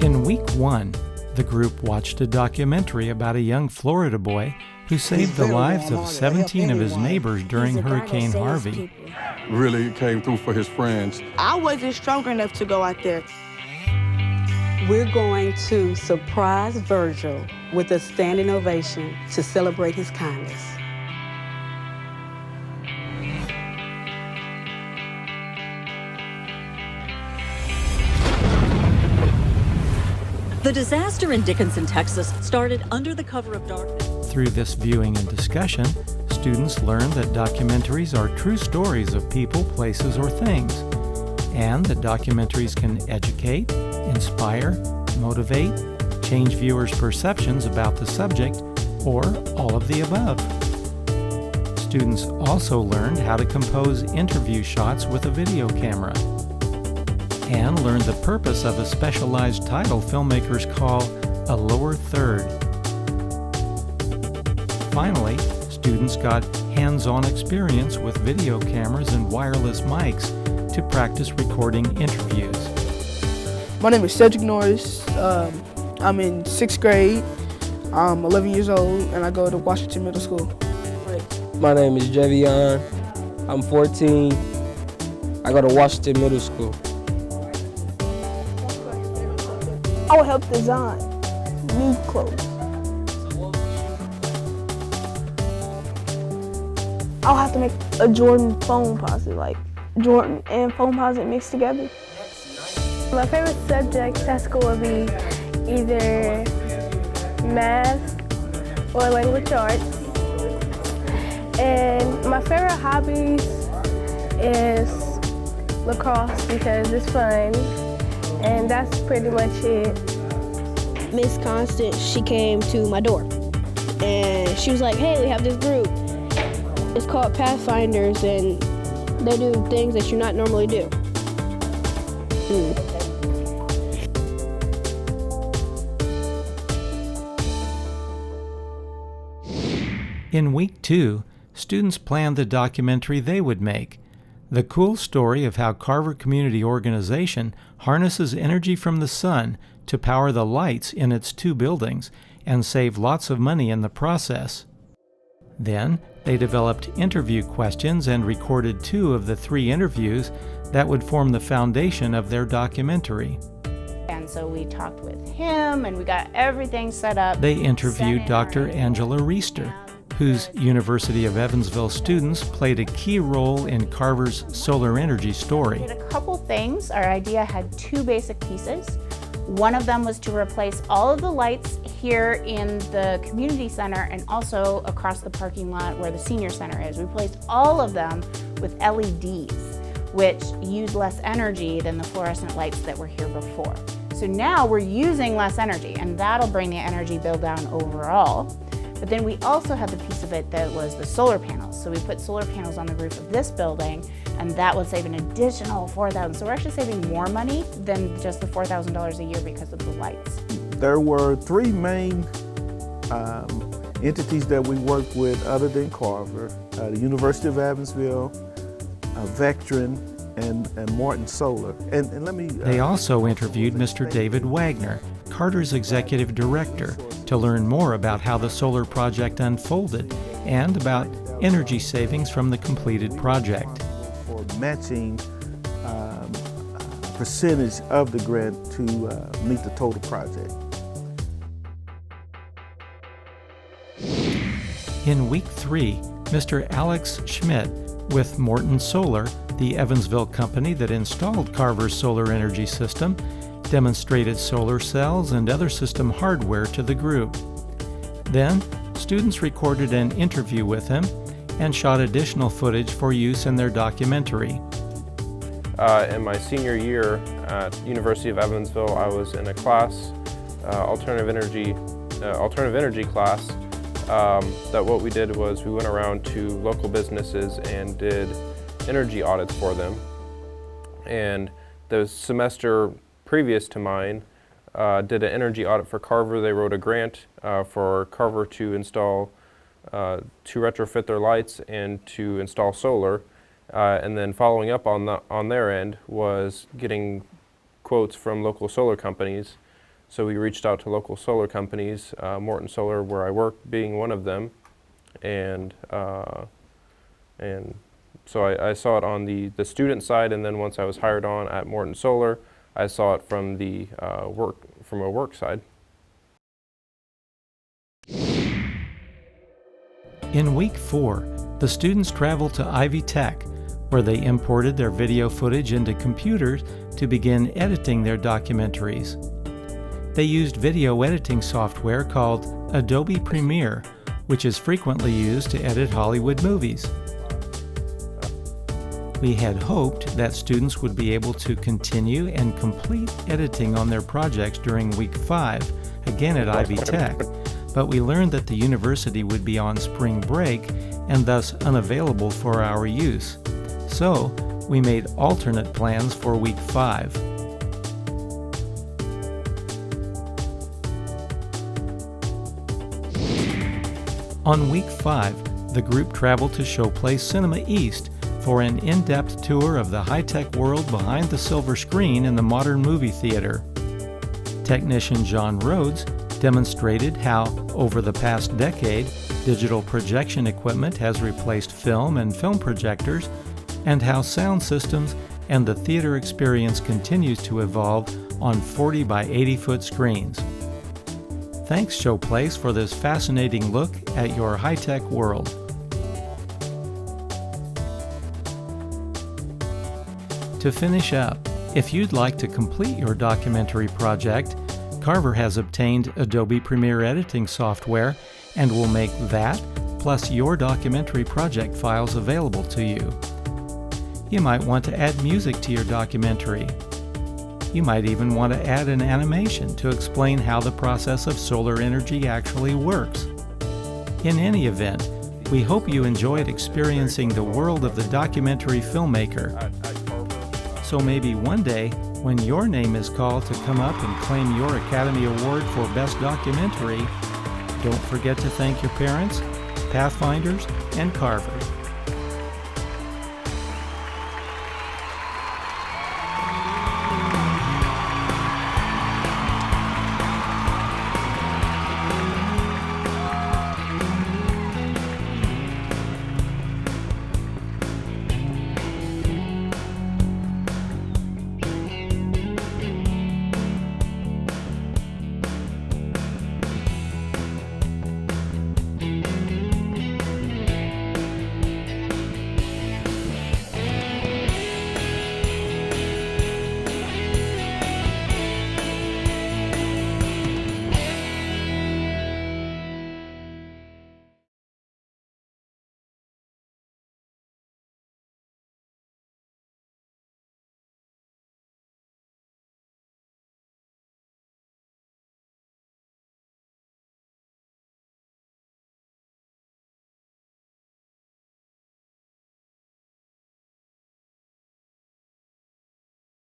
In week 1, the group watched a documentary about a young Florida boy who saved the lives of 17 of his neighbors during Hurricane Harvey. Really came through for his friends. I wasn't strong enough to go out there. We're going to surprise Virgil with a standing ovation to celebrate his kindness. The disaster in Dickinson, Texas started under the cover of darkness. Through this viewing and discussion, students learned that documentaries are true stories of people, places, or things, and that documentaries can educate, inspire, motivate, change viewers' perceptions about the subject, or all of the above. Students also learned how to compose interview shots with a video camera, and learned the purpose of a specialized title filmmakers call a lower third. Finally, students got hands-on experience with video cameras and wireless mics to practice recording interviews. My name is Cedric Norris. I'm in 6th grade. I'm 11 years old and I go to Washington Middle School. My name is Javion. I'm 14. I go to Washington Middle School. I will help design new clothes. I'll have to make a Jordan phone posit, like Jordan and phone posit mixed together. My favorite subject at school would be either math or language arts. And my favorite hobbies is lacrosse because it's fun. And that's pretty much it. Miss Constant, she came to my door and she was like, hey, we have this group. It's called Pathfinders and they do things that you not normally do. In week 2, students planned the documentary they would make. The cool story of how Carver Community Organization harnesses energy from the sun to power the lights in its 2 buildings and save lots of money in the process. Then, they developed interview questions and recorded 2 of the 3 interviews that would form the foundation of their documentary. And so we talked with him and we got everything set up. They interviewed Dr. Angela Reister, whose University of Evansville students played a key role in Carver's solar energy story. We did a couple things. Our idea had 2 basic pieces. One of them was to replace all of the lights here in the community center and also across the parking lot where the senior center is. We replaced all of them with LEDs, which use less energy than the fluorescent lights that were here before. So now we're using less energy and that'll bring the energy bill down overall. But then we also had the piece of it that was the solar panels. So we put solar panels on the roof of this building and that would save an additional $4,000. So we're actually saving more money than just the $4,000 a year because of the lights. There were 3 main entities that we worked with other than Carver, the University of Evansville, Vectren, and Martin Solar. And let me. They also interviewed Mr. David Wagner, Carter's executive director, to learn more about how the solar project unfolded and about energy savings from the completed project. For matching percentage of the grant to meet the total project. In week 3, Mr. Alex Schmidt with Morton Solar, the Evansville company that installed Carver's solar energy system, demonstrated solar cells and other system hardware to the group. Then, students recorded an interview with him and shot additional footage for use in their documentary. In my senior year at University of Evansville, I was in a class, alternative energy class, that what we did was we went around to local businesses and did energy audits for them. And the semester previous to mine did an energy audit for Carver. They wrote a grant for Carver to install, to retrofit their lights and to install solar. And then following up on their end was getting quotes from local solar companies So we reached out to local solar companies, Morton Solar, where I work, being one of them, and so I saw it on the student side, and then once I was hired on at Morton Solar, I saw it from the work side. In week 4, the students traveled to Ivy Tech, where they imported their video footage into computers to begin editing their documentaries. They used video editing software called Adobe Premiere, which is frequently used to edit Hollywood movies. We had hoped that students would be able to continue and complete editing on their projects during week 5, again at Ivy Tech, but we learned that the university would be on spring break and thus unavailable for our use. So, we made alternate plans for week 5. On week 5, the group traveled to Showplace Cinema East for an in-depth tour of the high-tech world behind the silver screen in the modern movie theater. Technician John Rhodes demonstrated how, over the past decade, digital projection equipment has replaced film and film projectors, and how sound systems and the theater experience continues to evolve on 40 by 80 foot screens. Thanks, Showplace, for this fascinating look at your high-tech world. To finish up, if you'd like to complete your documentary project, Carver has obtained Adobe Premiere editing software and will make that plus your documentary project files available to you. You might want to add music to your documentary. You might even want to add an animation to explain how the process of solar energy actually works. In any event, we hope you enjoyed experiencing the world of the documentary filmmaker. So maybe one day, when your name is called to come up and claim your Academy Award for Best Documentary, don't forget to thank your parents, Pathfinders, and Carver.